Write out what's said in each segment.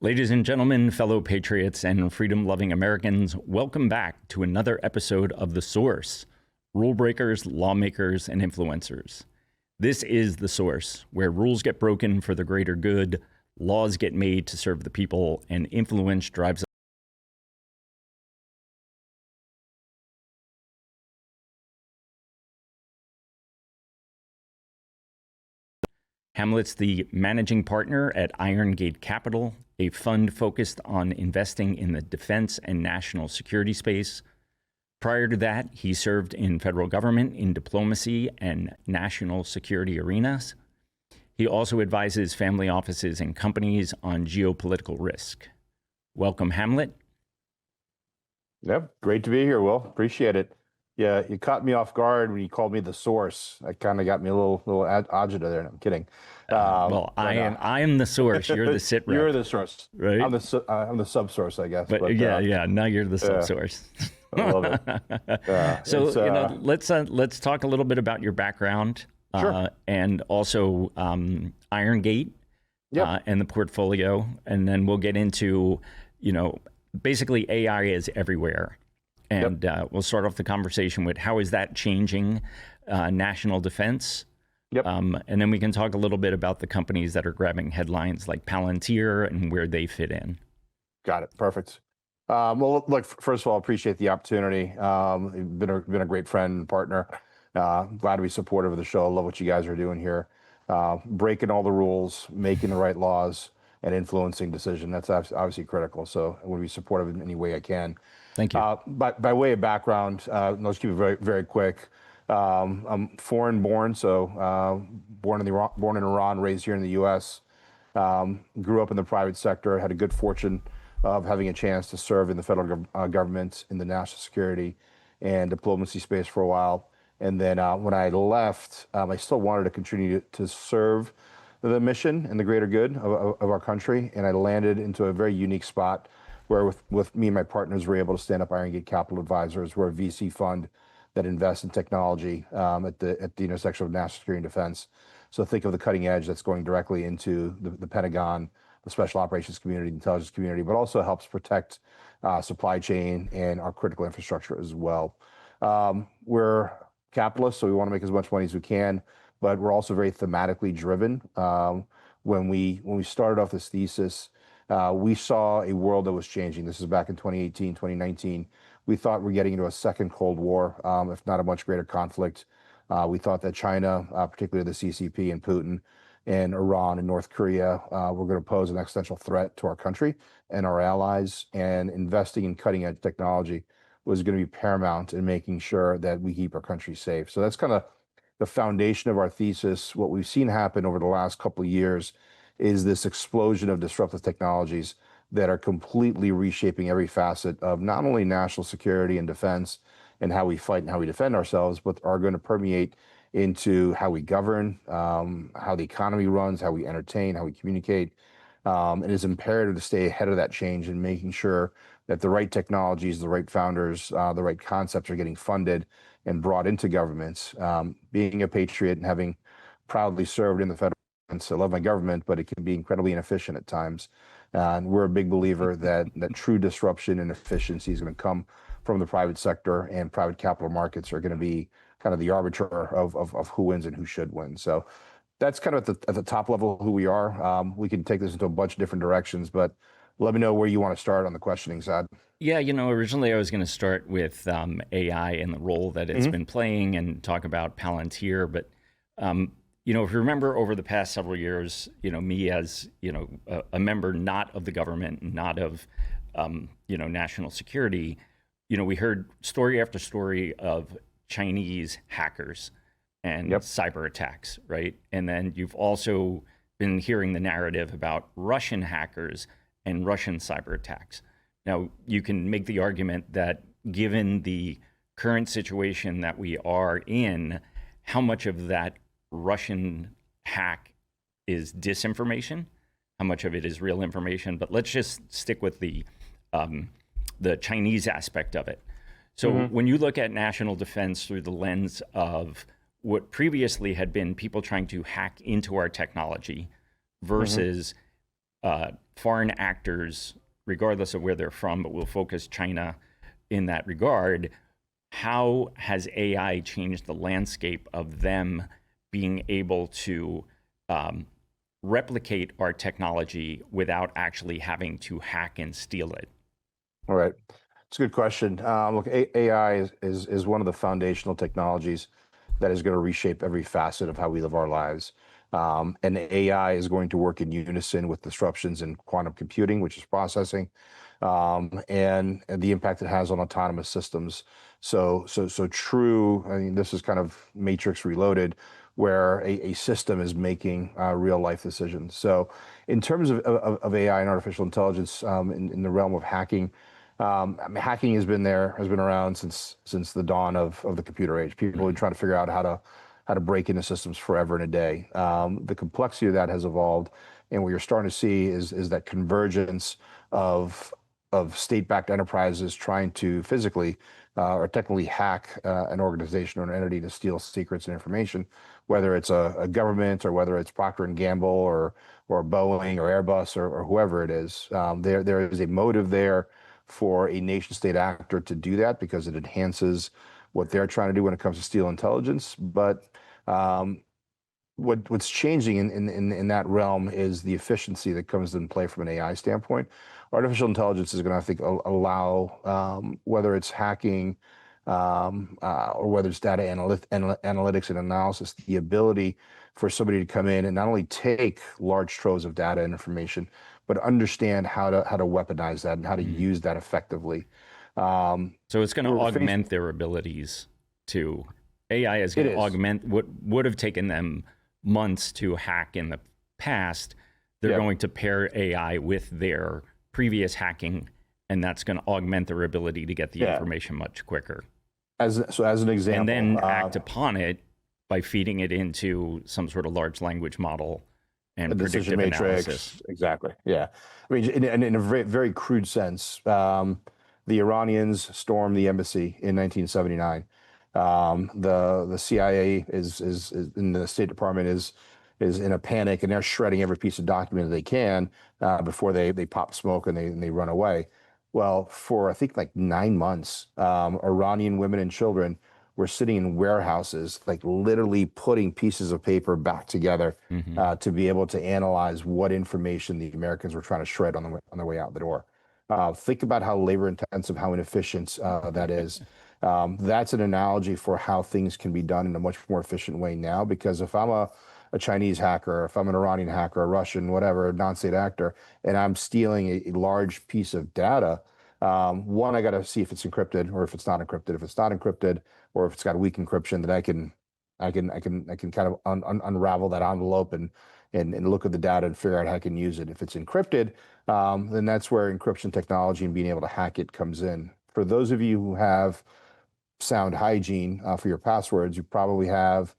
Ladies and gentlemen, fellow patriots and freedom-loving Americans, welcome back to another episode of The Source, Rule Breakers, Lawmakers, and Influencers. This is The Source, where rules get broken for the greater good, laws get made to serve the people, and influence drives Hamlet's the managing partner at Irongate Capital, a fund focused on investing in the defense and national security space. Prior to that, he served in federal government in diplomacy and national security arenas. He also advises family offices and companies on geopolitical risk. Welcome, Hamlet. Yep, great to be here, Will. Appreciate it. Yeah, you caught me off guard when you called me the source. That kind of got me a little agita there. No, I'm kidding. I am the source. You're the sit rep. You're the source, right? I'm the sub source, I guess. But yeah. Now you're the sub source. I love it. So let's talk a little bit about your background, sure. And also Irongate, and the portfolio, and then we'll get into basically AI is everywhere. And we'll start off the conversation with how is that changing national defense? And then we can talk a little bit about the companies that are grabbing headlines like Palantir and where they fit in. Got it. Perfect. Well, look, first of all, appreciate the opportunity. You've been a great friend and partner. Glad to be supportive of the show. Love what you guys are doing here. Breaking all the rules, making the right laws, and influencing decision. That's obviously critical. So I want to be supportive in any way I can. Thank you. By way of background, let's keep it very, very quick. I'm foreign born, so born in Iran, raised here in the U.S. Grew up in the private sector, had a good fortune of having a chance to serve in the federal government in the national security and diplomacy space for a while. And then when I left, I still wanted to continue to serve the mission and the greater good of our country. And I landed into a very unique spot where with me and my partners were able to stand up Irongate Capital Advisors. We're a VC fund that invests in technology at the intersection of national security and defense. So think of the cutting edge that's going directly into the Pentagon, the special operations community, the intelligence community, but also helps protect supply chain and our critical infrastructure as well. We're capitalists, so we want to make as much money as we can, but we're also very thematically driven. When we started off this thesis, we saw a world that was changing. This is back in 2018, 2019. We thought we're getting into a second Cold War, if not a much greater conflict. We thought that China, particularly the CCP and Putin, and Iran and North Korea were going to pose an existential threat to our country and our allies, and investing in cutting edge technology was going to be paramount in making sure that we keep our country safe. So that's kind of the foundation of our thesis. What we've seen happen over the last couple of years is this explosion of disruptive technologies that are completely reshaping every facet of not only national security and defense and how we fight and how we defend ourselves, but are going to permeate into how we govern, how the economy runs, how we entertain, how we communicate. It is imperative to stay ahead of that change and making sure that the right technologies, the right founders, the right concepts are getting funded and brought into governments. Being a patriot and having proudly served in the federal government, I love my government, but it can be incredibly inefficient at times. And we're a big believer that true disruption and efficiency is going to come from the private sector, and private capital markets are going to be kind of the arbiter of who wins and who should win. So that's kind of at the top level who we are. We can take this into a bunch of different directions, but let me know where you want to start on the questioning side. Yeah, originally I was going to start with AI and the role that it's been playing and talk about Palantir. But, if you remember over the past several years, me as, a member not of the government, not of, national security, we heard story after story of Chinese hackers and cyber attacks, right? And then you've also been hearing the narrative about Russian hackers and Russian cyber attacks. Now, you can make the argument that given the current situation that we are in, how much of that Russian hack is disinformation, how much of it is real information, but let's just stick with the Chinese aspect of it. So when you look at national defense through the lens of what previously had been people trying to hack into our technology versus foreign actors, regardless of where they're from, but we'll focus China in that regard. How has AI changed the landscape of them being able to replicate our technology without actually having to hack and steal it? All right. It's a good question. Look, AI is one of the foundational technologies that is going to reshape every facet of how we live our lives. And AI is going to work in unison with disruptions in quantum computing, which is processing, and the impact it has on autonomous systems. So true. I mean, this is kind of Matrix Reloaded, where a system is making real life decisions. So, in terms of AI and artificial intelligence in the realm of hacking, I mean, hacking has been around since the dawn of the computer age. People have been trying to figure out how to break into systems forever and a day. The complexity of that has evolved, and what you're starting to see is that convergence of state-backed enterprises trying to physically or technically hack an organization or an entity to steal secrets and information, whether it's a government or whether it's Procter and Gamble or Boeing or Airbus or whoever it is. There is a motive there for a nation state actor to do that because it enhances what they're trying to do when it comes to steal intelligence. But what's changing in that realm is the efficiency that comes into play from an AI standpoint. Artificial intelligence is going to, I think, allow, whether it's hacking or whether it's data analytics and analysis, the ability for somebody to come in and not only take large troves of data and information, but understand how to weaponize that and how to use that effectively. So it's going to augment their abilities to. AI is going to augment what would have taken them months to hack in the past. They're going to pair AI with their previous hacking, and that's going to augment their ability to get the information much quicker. As an example, and then act upon it by feeding it into some sort of large language model and predictive analysis. Exactly. Yeah. I mean, in a very, very crude sense, the Iranians stormed the embassy in 1979. The CIA is in the State Department is in a panic, and they're shredding every piece of document they can before they pop smoke and they run away. Well, for I think like 9 months, Iranian women and children were sitting in warehouses, like literally putting pieces of paper back together to be able to analyze what information the Americans were trying to shred on their way out the door. Think about how labor intensive, how inefficient that is. That's an analogy for how things can be done in a much more efficient way now, because if I'm a Chinese hacker, if I'm an Iranian hacker, a Russian, whatever, non-state actor, and I'm stealing a large piece of data, one, I got to see if it's encrypted or if it's not encrypted. If it's not encrypted or if it's got weak encryption, then I can kind of unravel that envelope and look at the data and figure out how I can use it. If it's encrypted, then that's where encryption technology and being able to hack it comes in. For those of you who have sound hygiene for your passwords, you probably have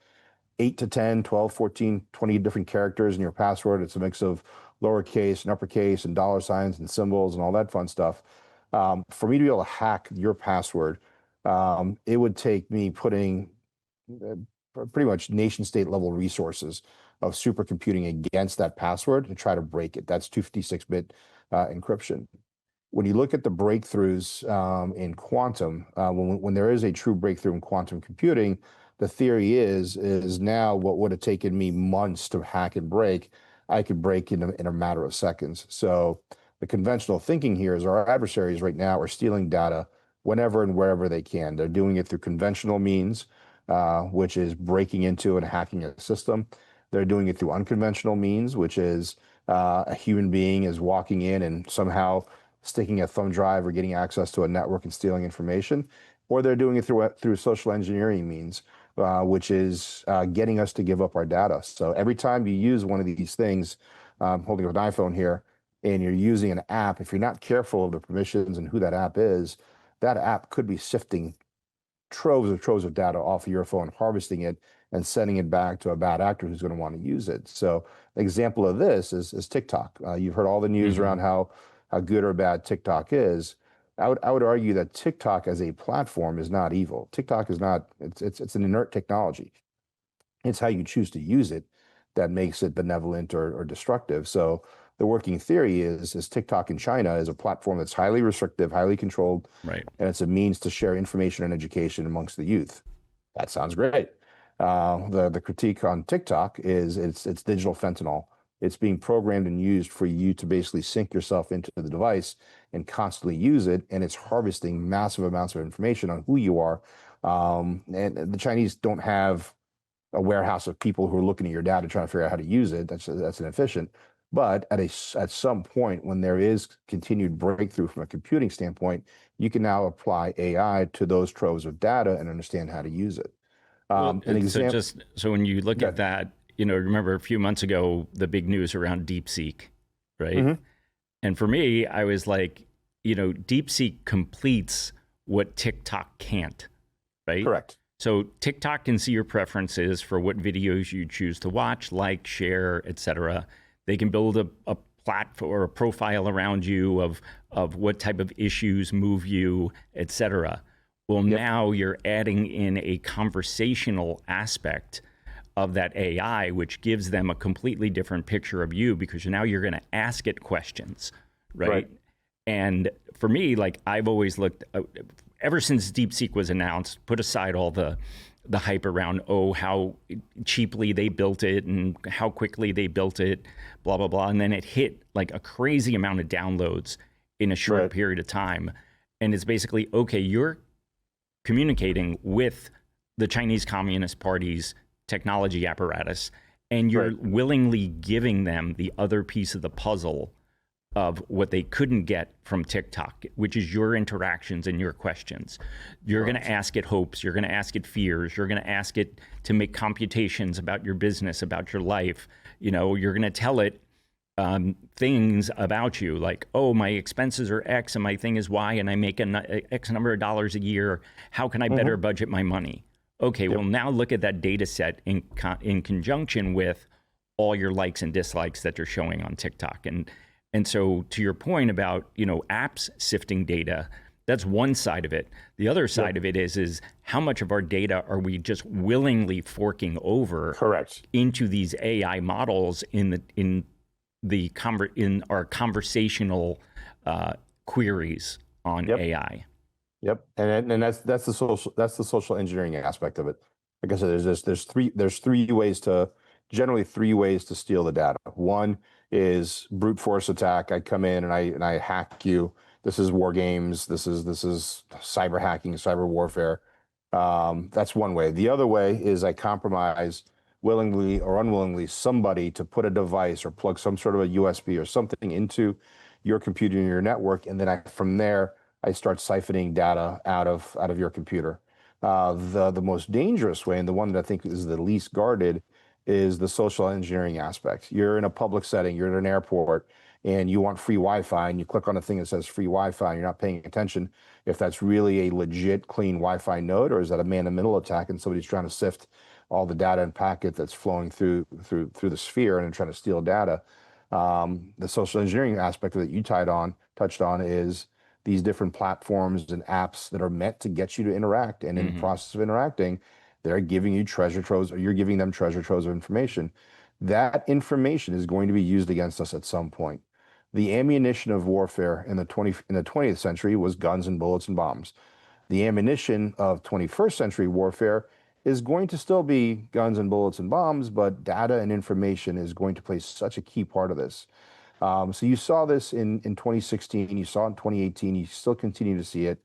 8 to 10, 12, 14, 20 different characters in your password. It's a mix of lowercase and uppercase and dollar signs and symbols and all that fun stuff. For me to be able to hack your password, it would take me putting pretty much nation state level resources of supercomputing against that password to try to break it. That's 256-bit encryption. When you look at the breakthroughs in quantum, when there is a true breakthrough in quantum computing, the theory is now what would have taken me months to hack and break, I could break in a matter of seconds. So the conventional thinking here is our adversaries right now are stealing data whenever and wherever they can. They're doing it through conventional means, which is breaking into and hacking a system. They're doing it through unconventional means, which is a human being is walking in and somehow sticking a thumb drive or getting access to a network and stealing information, or they're doing it through social engineering means, which is getting us to give up our data. So every time you use one of these things, holding up an iPhone here, and you're using an app, if you're not careful of the permissions and who that app is, that app could be sifting troves of data off of your phone, harvesting it and sending it back to a bad actor who's going to want to use it. So an example of this is TikTok. You've heard all the news around how good or bad TikTok is. I would argue that TikTok as a platform is not evil. TikTok is not, it's an inert technology. It's how you choose to use it that makes it benevolent or destructive. So the working theory is TikTok in China is a platform that's highly restrictive, highly controlled, Right. and it's a means to share information and education amongst the youth. That sounds great. The critique on TikTok is it's digital fentanyl. It's being programmed and used for you to basically sink yourself into the device and constantly use it, and it's harvesting massive amounts of information on who you are. And the Chinese don't have a warehouse of people who are looking at your data trying to figure out how to use it. That's inefficient. But at some point, when there is continued breakthrough from a computing standpoint, you can now apply AI to those troves of data and understand how to use it. Well, An example. so when you look at that, remember a few months ago the big news around DeepSeek, right? Mhm. And for me, I was like, DeepSeek completes what TikTok can't, right? Correct. So TikTok can see your preferences for what videos you choose to watch, like, share, etc. They can build a platform or a profile around you of what type of issues move you, etc. Well, now you're adding in a conversational aspect of that AI, which gives them a completely different picture of you because now you're going to ask it questions, right? And for me, like I've always looked, ever since DeepSeek was announced, put aside all the hype around, how cheaply they built it and how quickly they built it, blah, blah, blah. And then it hit like a crazy amount of downloads in a short period of time. And it's basically, okay, you're communicating with the Chinese Communist Party's technology apparatus, and you're willingly giving them the other piece of the puzzle of what they couldn't get from TikTok, which is your interactions and your questions. You're going to ask it hopes, you're going to ask it fears, you're going to ask it to make computations about your business, about your life. You're going to tell it things about you like, oh, my expenses are X and my thing is Y and I make X number of dollars a year. How can I better budget my money? Okay, well, now look at that data set in conjunction with all your likes and dislikes that you're showing on TikTok. And so to your point about, apps sifting data, that's one side of it. The other side of it is how much of our data are we just willingly forking over into these AI models in our conversational queries on AI. Yep, and that's the social engineering aspect of it. Like I said, there's generally three ways to steal the data. One is brute force attack. I come in and I hack you. This is war games. This is cyber hacking, cyber warfare. That's one way. The other way is I compromise willingly or unwillingly somebody to put a device or plug some sort of a USB or something into your computer and your network, and then from there I start siphoning data out of your computer. The most dangerous way, and the one that I think is the least guarded, is the social engineering aspect. You're in a public setting, you're at an airport, and you want free Wi-Fi, and you click on a thing that says free Wi-Fi, and you're not paying attention if that's really a legit, clean Wi-Fi node, or is that a man-in-the-middle attack and somebody's trying to sift all the data and packet that's flowing through the sphere and trying to steal data. The social engineering aspect of it you touched on is these different platforms and apps that are meant to get you to interact. And in the process of interacting, they're giving you treasure troves, or you're giving them treasure troves of information. That information is going to be used against us at some point. The ammunition of warfare in the 20th century was guns and bullets and bombs. The ammunition of 21st century warfare is going to still be guns and bullets and bombs, but data and information is going to play such a key part of this. So you saw this in 2016, you saw it in 2018, you still continue to see it.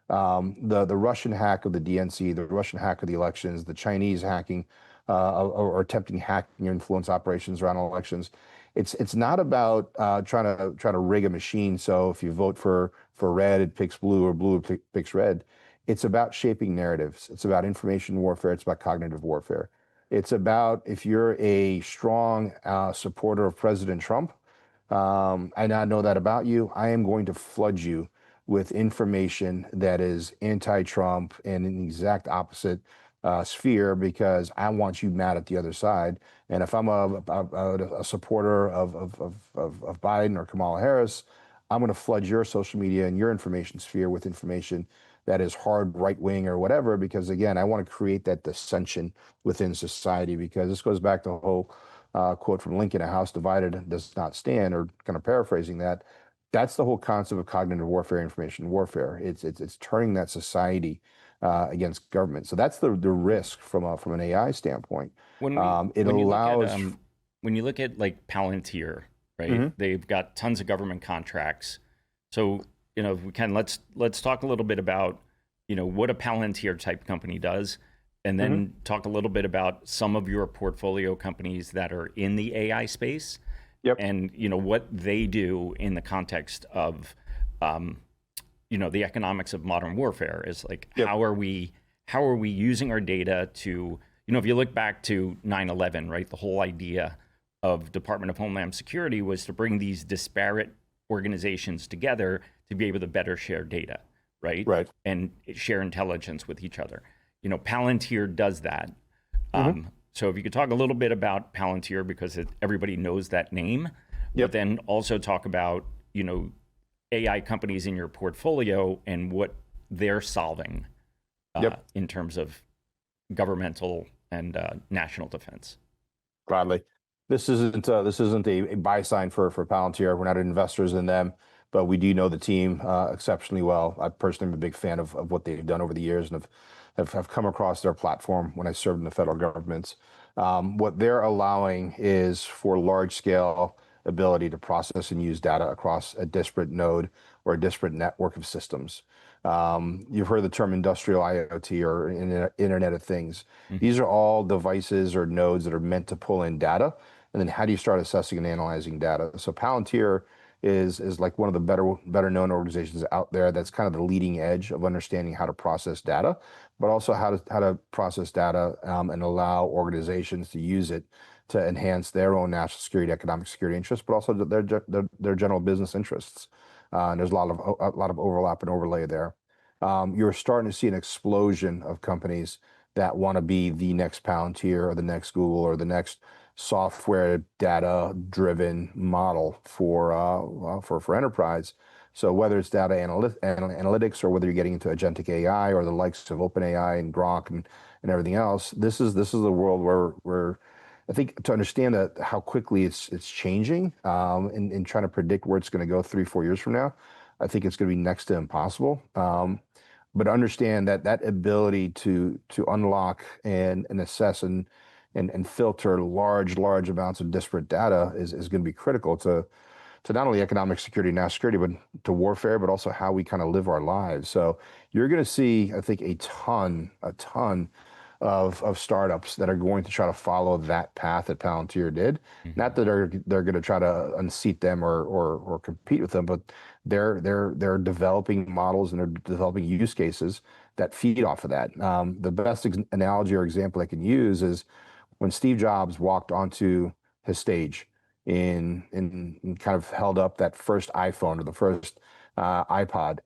The Russian hack of the DNC, the Russian hack of the elections, the Chinese hacking or attempting hacking or influence operations around elections. It's not about trying to rig a machine so if you vote for red it picks blue or blue picks red. It's about shaping narratives. It's about information warfare. It's about cognitive warfare. It's about, if you're a strong supporter of President Trump, I now know that about you, I am going to flood you with information that is anti-Trump and in the exact opposite sphere because I want you mad at the other side. And if I'm a supporter of Biden or Kamala Harris, I'm going to flood your social media and your information sphere with information that is hard right wing or whatever, because again, I want to create that dissension within society, because this goes back to the whole quote from Lincoln, "A house divided does not stand," or kind of paraphrasing that. That's the whole concept of cognitive warfare, information warfare. It's turning that society against government. So that's the risk from an AI standpoint. When we It when you look at allows. like Palantir, right? Mhm. They've got tons of government contracts. So, if we can, let's talk a little bit about, what a Palantir type company does, and Mhm. then talk a little bit about some of your portfolio companies that are in the AI space, Yep. and what they do in the context of, um, the economics of modern warfare. Is like, Yep. how are we using our data to, if you look back to 9/11, right, the whole idea of Department of Homeland Security was to bring these disparate organizations together to be able to better share data, right, Right. and share intelligence with each other. Palantir does that. Mhm. So if you could talk a little bit about Palantir, because everybody knows that name, but Yep. then also talk about, AI companies in your portfolio and what they're solving Yep. in terms of governmental and national defense. Gladly. This isn't a buy sign for Palantir. We're not investors in them, but we do know the team exceptionally well. I personally am a big fan of what they've done over the years, and have come across their platform when I served in the federal government. What they're allowing is for large scale ability to process and use data across a disparate node or a disparate network of systems. You've heard the term industrial IoT or Internet of Things. Mhm. These are all devices or nodes that are meant to pull in data. And then how do you start assessing and analyzing data? So Palantir is like one of the better known organizations out there that's kind of the leading edge of understanding how to process data, but also how to process data and allow organizations to use it to enhance their own national security, economic security interests, but also their general business interests. And there's a lot of overlap and overlay there. You're starting to see an explosion of companies that want to be the next Palantir or the next Google or the next software data driven model for enterprise. So whether it's data analytics or whether you're getting into agentic AI or the likes of OpenAI and Grok and everything else, this is the world where I think to understand that how quickly it's changing, and trying to predict where it's going to go 3-4 years from now, I think it's going to be next to impossible. But understand that ability to unlock and assess and filter large amounts of disparate data is going to be critical to not only economic security and national security, but to warfare, but also how we kind of live our lives. So you're going to see, I think, a ton of startups that are going to try to follow that path that Palantir did. Not Mhm. that they're going to try to unseat them or compete with them, but they're developing models and they're developing use cases that feed off of that. The best analogy or example I can use is when Steve Jobs walked onto his stage and kind of held up that first iPhone or the first iPod.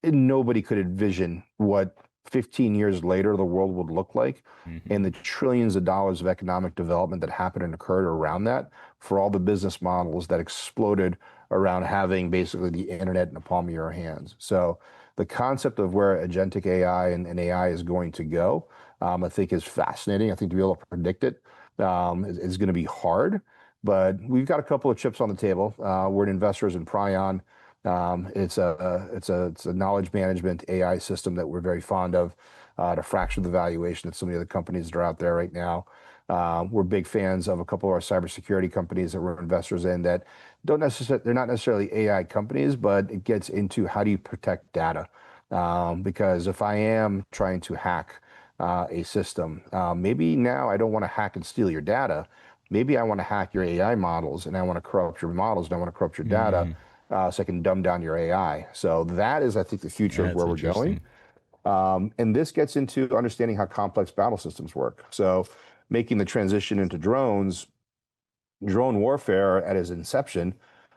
And nobody could envision what 15 years later the world would look like and Mhm. the trillions of dollars of economic development that happened and occurred around that for all the business models that exploded around having basically the internet in the palm of your hands. So the concept of where agentic AI and AI is going to go, I think is fascinating. I think to be able to predict it is going to be hard, but we've got a couple of chips on the table. We're investors in Prion. It's a knowledge management AI system that we're very fond of, at a fraction of the valuation of some of the other companies that are out there right now. We're big fans of a couple of our cybersecurity companies that we're investors in that they're not necessarily AI companies, but it gets into how do you protect data? Because if I am trying to hack a system, maybe now I don't want to hack and steal your data. Maybe I want to hack your AI models and I want to corrupt your models and I want to corrupt your data, Mhm. so I can dumb down your AI. So that is, I think, the future of That's where we're going. interesting. And this gets into understanding how complex battle systems work. So making the transition into drones, drone warfare at its inception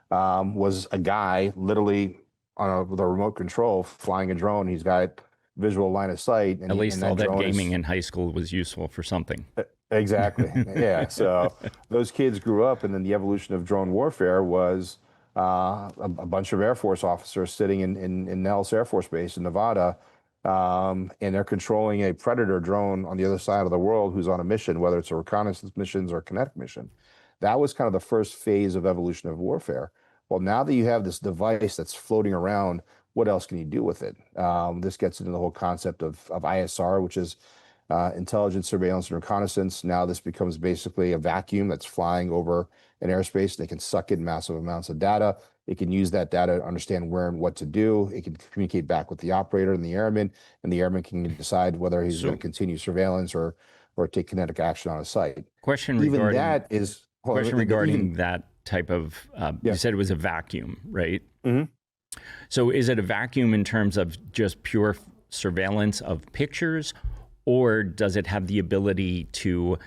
was a guy literally with a remote control flying a drone. He's got visual line of sight, At and least all that that drone gaming is. in high school was useful for something. Exactly. Yeah. So those kids grew up, and then the evolution of drone warfare was a bunch of Air Force officers sitting in Nellis Air Force Base in Nevada, and they're controlling a predator drone on the other side of the world who's on a mission, whether it's a reconnaissance mission or a kinetic mission. That was kind of the first phase of evolution of warfare. Well, now that you have this device that's floating around, what else can you do with it? This gets into the whole concept of ISR, which is intelligence, surveillance, and reconnaissance. Now this becomes basically a vacuum that's flying over an airspace. They can suck in massive amounts of data. It can use that data to understand where and what to do. It can communicate back with the operator and the airman can decide whether he's going to continue surveillance or take kinetic action on a site. Question Even regarding that is question regarding that type of. Yeah. You said it was a vacuum, right? Mhm. So is it a vacuum in terms of just pure surveillance of pictures, or does it have the ability to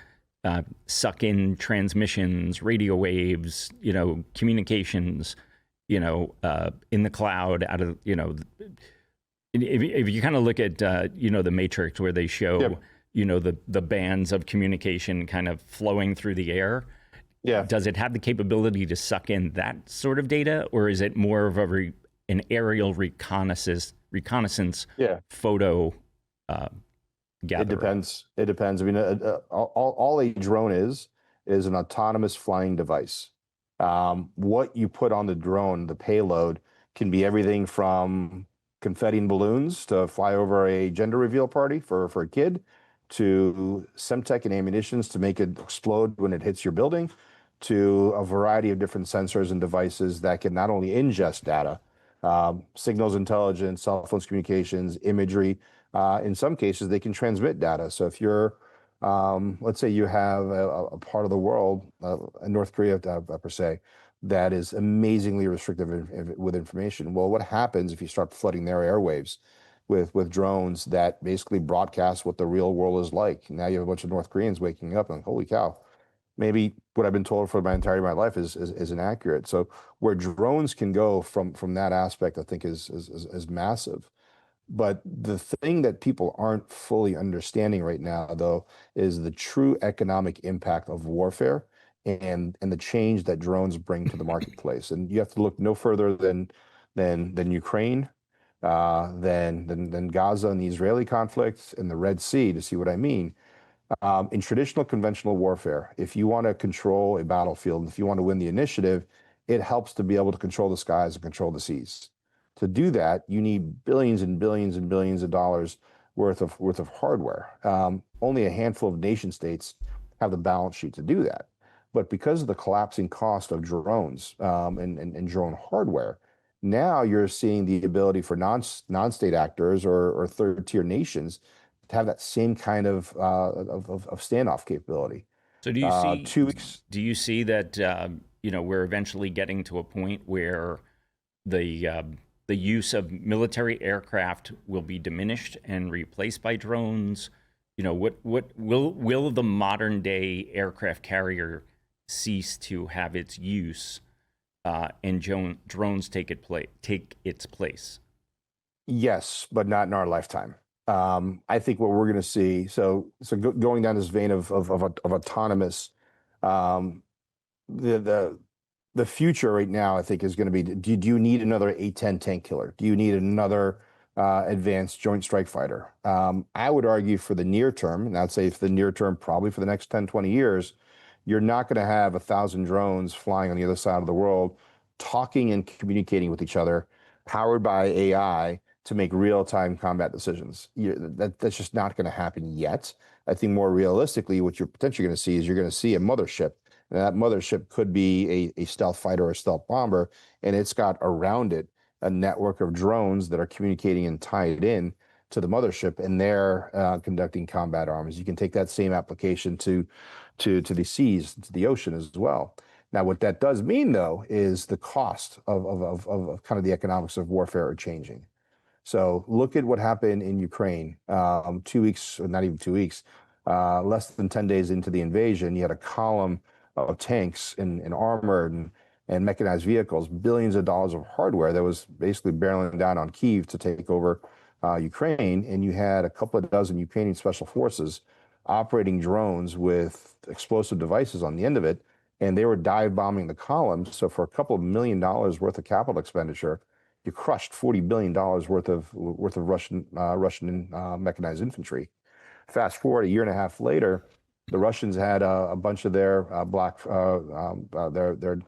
suck in transmissions, radio waves, communications, in the cloud out of, if you kind of look at, the Matrix where they show, Yep. The bands of communication kind of flowing through the air. Yeah. Does it have the capability to suck in that sort of data, or is it more of an aerial reconnaissance Yeah. photo gatherer? It depends. It depends. I mean, all a drone is an autonomous flying device. What you put on the drone, the payload, can be everything from confetti and balloons to fly over a gender reveal party for a kid, to semtech and ammunitions to make it explode when it hits your building, to a variety of different sensors and devices that can not only ingest data, signals intelligence, cell phones communications, imagery. In some cases, they can transmit data. So if you're, let's say you have a part of the world, in North Korea per se, that is amazingly restrictive with information. Well, what happens if you start flooding their airwaves with drones that basically broadcast what the real world is like? Now you have a bunch of North Koreans waking up and holy cow, maybe what I've been told for my entirety of my life is inaccurate. So where drones can go from that aspect, I think is massive. But the thing that people aren't fully understanding right now, though, is the true economic impact of warfare and the change that drones bring to the marketplace. And you have to look no further than Ukraine, than Gaza and the Israeli conflict and the Red Sea to see what I mean. In traditional conventional warfare, if you want to control a battlefield, if you want to win the initiative, it helps to be able to control the skies and control the seas. To do that, you need billions and billions and billions of dollars worth of hardware. Only a handful of nation states have the balance sheet to do that. But because of the collapsing cost of drones and drone hardware, now you're seeing the ability for non-state actors or third-tier nations to have that same kind of standoff capability. So do you see 2 weeks? do you see that we're eventually getting to a point where the use of military aircraft will be diminished and replaced by drones? What will the modern day aircraft carrier cease to have its use, and drones take its place? Yes, but not in our lifetime. I think what we're going to see. Going down this vein of autonomous, the future right now, I think, is going to be: do you need another A-10 tank killer? Do you need another advanced joint strike fighter? I would argue for the near term, and I'd say for the near term, probably for the next 10, 20 years, you're not going to have 1,000 drones flying on the other side of the world, talking and communicating with each other, powered by AI to make real-time combat decisions. That's just not going to happen yet. I think more realistically, what you're potentially going to see is you're going to see a mothership. And that mothership could be a stealth fighter or a stealth bomber, and it's got around it a network of drones that are communicating and tied in to the mothership, and they're conducting combat arms. You can take that same application to the seas, to the ocean as well. Now, what that does mean, though, is the cost of kind of the economics of warfare are changing. So look at what happened in Ukraine 2 weeks, or not even 2 weeks, less than 10 days into the invasion. You had a column of tanks and armored and mechanized vehicles, billions of dollars of hardware that was basically barreling down on Kyiv to take over Ukraine. And you had a couple of dozen Ukrainian special forces operating drones with explosive devices on the end of it, and they were dive bombing the columns. So for a couple of $1 million worth of capital expenditure, you crushed $40 billion worth of Russian mechanized infantry. Fast forward a year and a half later, the Russians had a bunch of their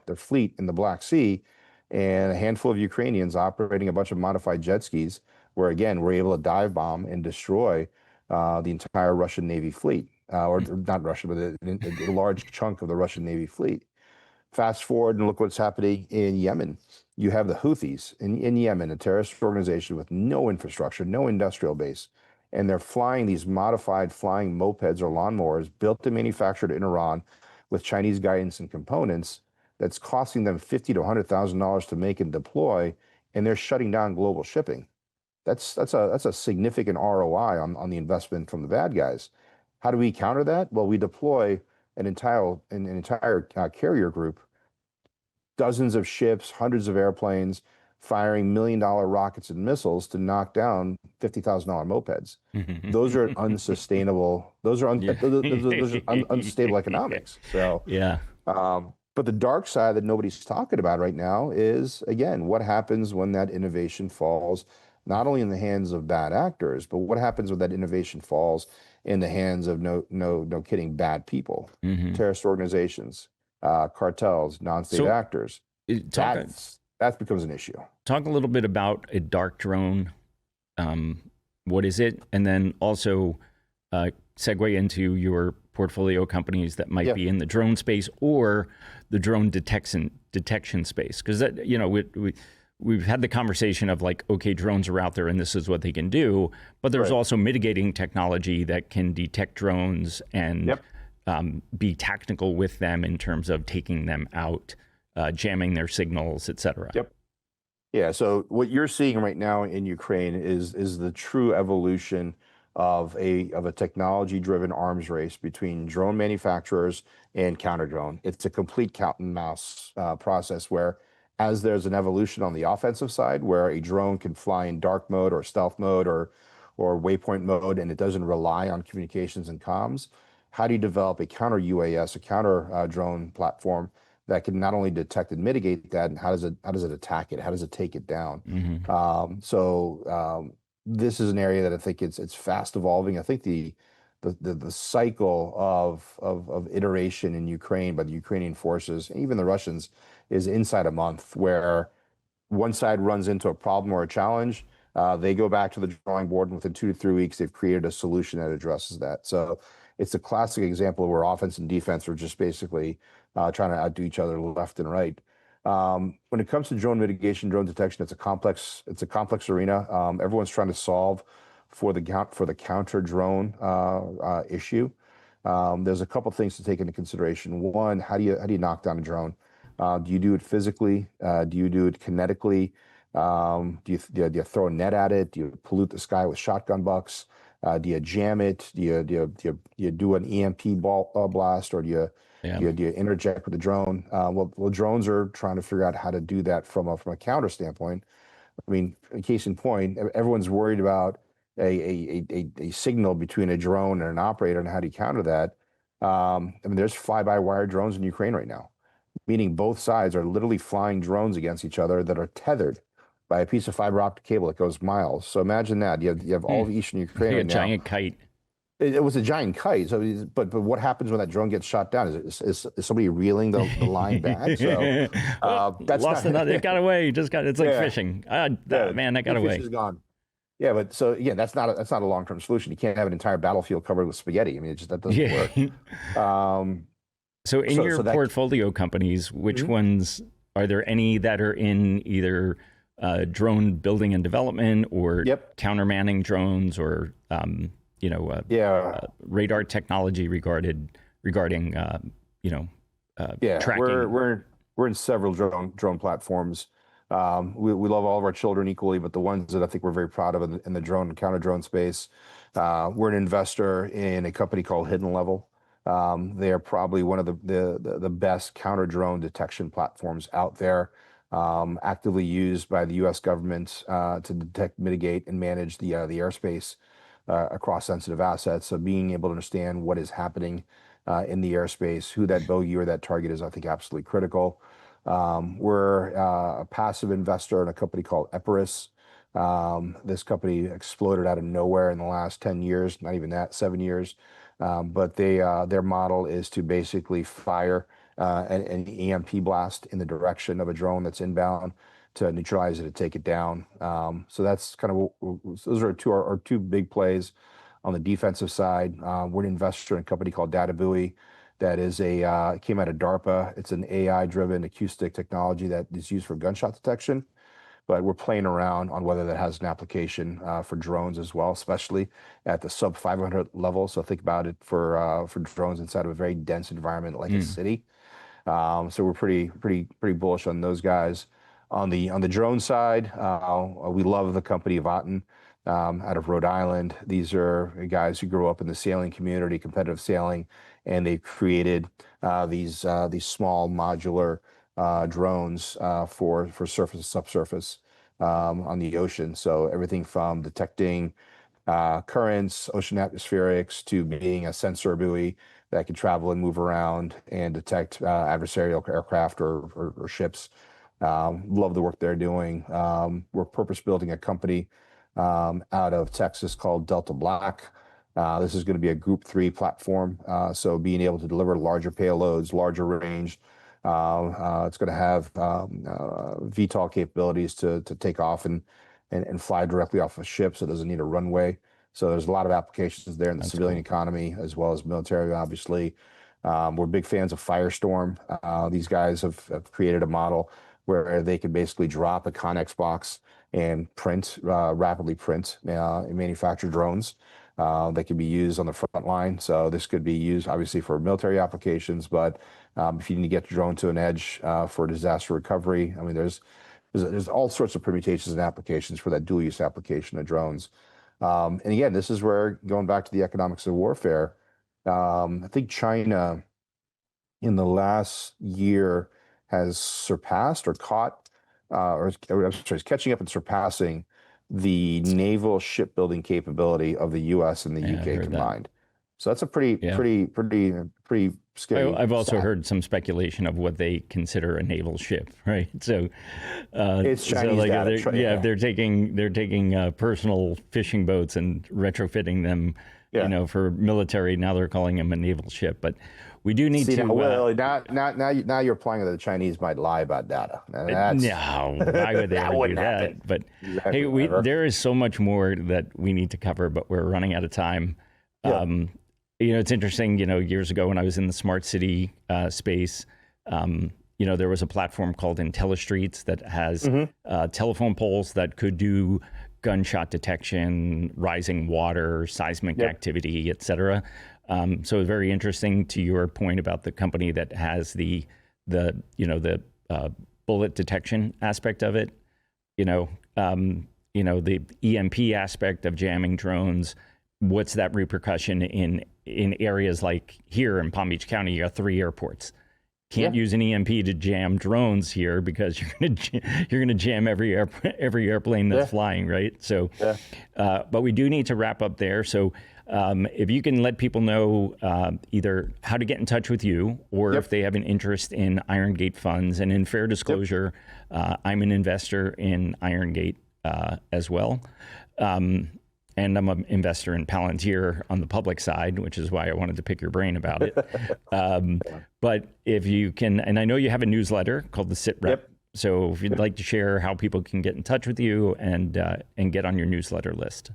their fleet in the Black Sea, and a handful of Ukrainians operating a bunch of modified jet skis, where again we're able to dive bomb and destroy the entire Russian Navy fleet, or not Russia, but a large chunk of the Russian Navy fleet. Fast forward and look what's happening in Yemen. You have the Houthis in Yemen, a terrorist organization with no infrastructure, no industrial base, and they're flying these modified flying mopeds or lawnmowers built and manufactured in Iran with Chinese guidance and components that's costing them $50,000 to $100,000 to make and deploy, and they're shutting down global shipping. That's a significant ROI on the investment from the bad guys. How do we counter that? Well, we deploy an entire carrier group, dozens of ships, hundreds of airplanes, firing $1 million rockets and missiles to knock down $50,000 mopeds. Those are unsustainable. Those are unstable economics. So yeah. But the dark side that nobody's talking about right now is, again, what happens when that innovation falls not only in the hands of bad actors, but what happens when that innovation falls in the hands of no kidding bad people, terrorist organizations, cartels, non-state actors. That becomes an issue. Talk a little bit about a dark drone. What is it? And then also segue into your portfolio companies that might be in the drone space or the drone detection space. Because that, you know, we've had the conversation of like, okay, drones are out there and this is what they can do, but there's also mitigating technology that can detect drones and be tactical with them in terms of taking them out, jamming their signals, et cetera. Yeah, so what you're seeing right now in Ukraine is the true evolution of a technology-driven arms race between drone manufacturers and counter drone. It's a complete cat and mouse process where, as there's an evolution on the offensive side, where a drone can fly in dark mode or stealth mode or waypoint mode, and it doesn't rely on communications and comms. How do you develop a counter UAS, a counter drone platform that can not only detect and mitigate that, and how does it attack it? How does it take it down? This is an area that I think it's fast evolving. I think the cycle of iteration in Ukraine by the Ukrainian forces, and even the Russians, is inside a month, where one side runs into a problem or a challenge, they go back to the drawing board, and within 2 to 3 weeks, they've created a solution that addresses that. So it's a classic example where offense and defense are just basically trying to outdo each other left and right. When it comes to drone mitigation, drone detection, it's a complex arena. Everyone's trying to solve for the counter drone issue. There's a couple things to take into consideration. One, how do you knock down a drone? Do you do it physically? Do you do it kinetically? Do you throw a net at it? Do you pollute the sky with shotgun bucks? Do you jam it? Do you do an EMP blast, or do you interject with the drone? Well, drones are trying to figure out how to do that from a counter standpoint. I mean, case in point, everyone's worried about a signal between a drone and an operator, and how do you counter that? I mean, there's fly-by-wire drones in Ukraine right now, meaning both sides are literally flying drones against each other that are tethered by a piece of fiber optic cable that goes miles. So imagine that. You have all of Eastern Ukraine right now. A giant kite. It was a giant kite. So, but what happens when that drone gets shot down? Is somebody reeling the line back? So that's lost another. It got away. It's like fishing. Man, that got away. Fish is gone. Yeah, but so again, that's not a long-term solution. You can't have an entire battlefield covered with spaghetti. I mean, that doesn't work. So in your portfolio companies, which ones are there? Any that are in either drone building and development, or countermanning drones, or radar technology regarding tracking? We're in several drone platforms. We love all of our children equally, but the ones that I think we're very proud of in the drone and counter drone space, we're an investor in a company called Hidden Level. They are probably one of the best counter drone detection platforms out there, actively used by the U.S. government to detect, mitigate, and manage the airspace across sensitive assets. So being able to understand what is happening in the airspace, who that bogey or that target is, I think absolutely critical. We're a passive investor in a company called Epirus. This company exploded out of nowhere in the last 10 years, not even that, 7 years. But their model is to basically fire an EMP blast in the direction of a drone that's inbound to neutralize it and take it down. So that's kind of those are our two big plays on the defensive side. We're an investor in a company called Data Buoy that is it came out of DARPA. It's an AI-driven acoustic technology that is used for gunshot detection. But we're playing around on whether that has an application for drones as well, especially at the sub 500 level. So think about it for drones inside of a very dense environment like a city. So we're pretty bullish on those guys. On the drone side, we love the company Vaten out of Rhode Island. These are guys who grew up in the sailing community, competitive sailing, and they've created these small modular drones for surface and subsurface on the ocean. So everything from detecting currents, ocean atmospherics, to being a sensor buoy that can travel and move around and detect adversarial aircraft or ships. Love the work they're doing. We're purpose building a company out of Texas called Delta Black. This is going to be a Group 3 platform, so being able to deliver larger payloads, larger range. It's going to have VTOL capabilities to take off and fly directly off a ship, so it doesn't need a runway. So there's a lot of applications there in the civilian economy as well as military, obviously. We're big fans of Firestorm. These guys have created a model where they can basically drop a Connex box and rapidly print and manufacture drones that can be used on the front line. So this could be used obviously for military applications, but if you need to get the drone to an edge for disaster recovery, I mean, there's all sorts of permutations and applications for that dual use application of drones. And again, this is where, going back to the economics of warfare, I think China in the last year has surpassed or caught, or I'm sorry, is catching up and surpassing the naval shipbuilding capability of the U.S. and the UK combined. So that's a pretty scary. I've also heard some speculation of what they consider a naval ship, right? So it's Chinese data. They're taking personal fishing boats and retrofitting them, for military. Now they're calling them a naval ship, but we do need to. Now you're implying that the Chinese might lie about data. No, why would they ever do that? But hey, there is so much more that we need to cover, but we're running out of time. Yeah. It's interesting, years ago when I was in the smart city space, there was a platform called IntelliStreets that has telephone poles that could do gunshot detection, rising water, seismic activity, et cetera. So it's very interesting to your point about the company that has the bullet detection aspect of it, the EMP aspect of jamming drones. What's that repercussion in areas like here in Palm Beach County? You got 3 airports. Can't use an EMP to jam drones here because you're gonna jam every airplane that's flying, right? So, but we do need to wrap up there. So, if you can let people know either how to get in touch with you or if they have an interest in Irongate Funds, and in fair disclosure, I'm an investor in Irongate as well. And I'm an investor in Palantir on the public side, which is why I wanted to pick your brain about it. But if you can, and I know you have a newsletter called the Sit Rep. So if you'd like to share how people can get in touch with you and get on your newsletter list.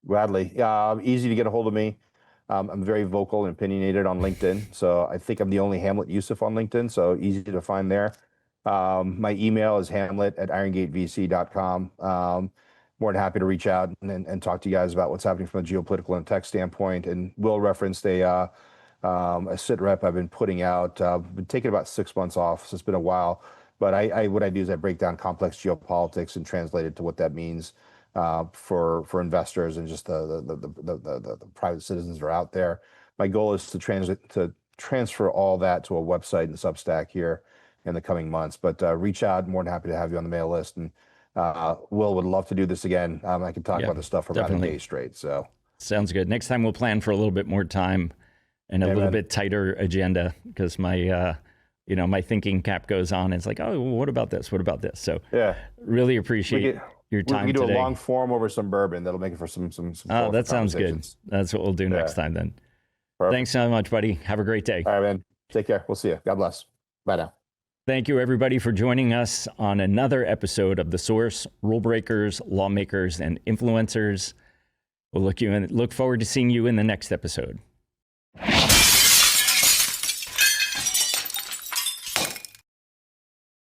Gladly. Easy to get a hold of me. I'm very vocal and opinionated on LinkedIn. So I think I'm the only Hamlet Yousef on LinkedIn. So easy to find there. My email is hamlet@irongatevc.com. More than happy to reach out and talk to you guys about what's happening from a geopolitical and tech standpoint. And Will referenced a sit rep I've been putting out. Been taking about 6 months off, so it's been a while. But what I do is I break down complex geopolitics and translate it to what that means for investors and just the private citizens that are out there. My goal is to transfer all that to a website and Substack here in the coming months. But reach out. More than happy to have you on the mail list. And Will would love to do this again. I can talk about this stuff for about a day straight. So sounds good. Next time we'll plan for a little bit more time and a little bit tighter agenda, because my my thinking cap goes on. It's like, oh, well, what about this? What about this? So Yeah. really appreciate your time we can do today. a long form over some bourbon. That'll make it for some Oh, that sounds good. That's what we'll do next time then. Perfect. Thanks so much, buddy. Have a great day. All right, man. Take care. We'll see you. God bless. Bye now. Thank you, everybody, for joining us on another episode of The Source, Rule Breakers, Lawmakers, and Influencers. We'll look forward to seeing you in the next episode.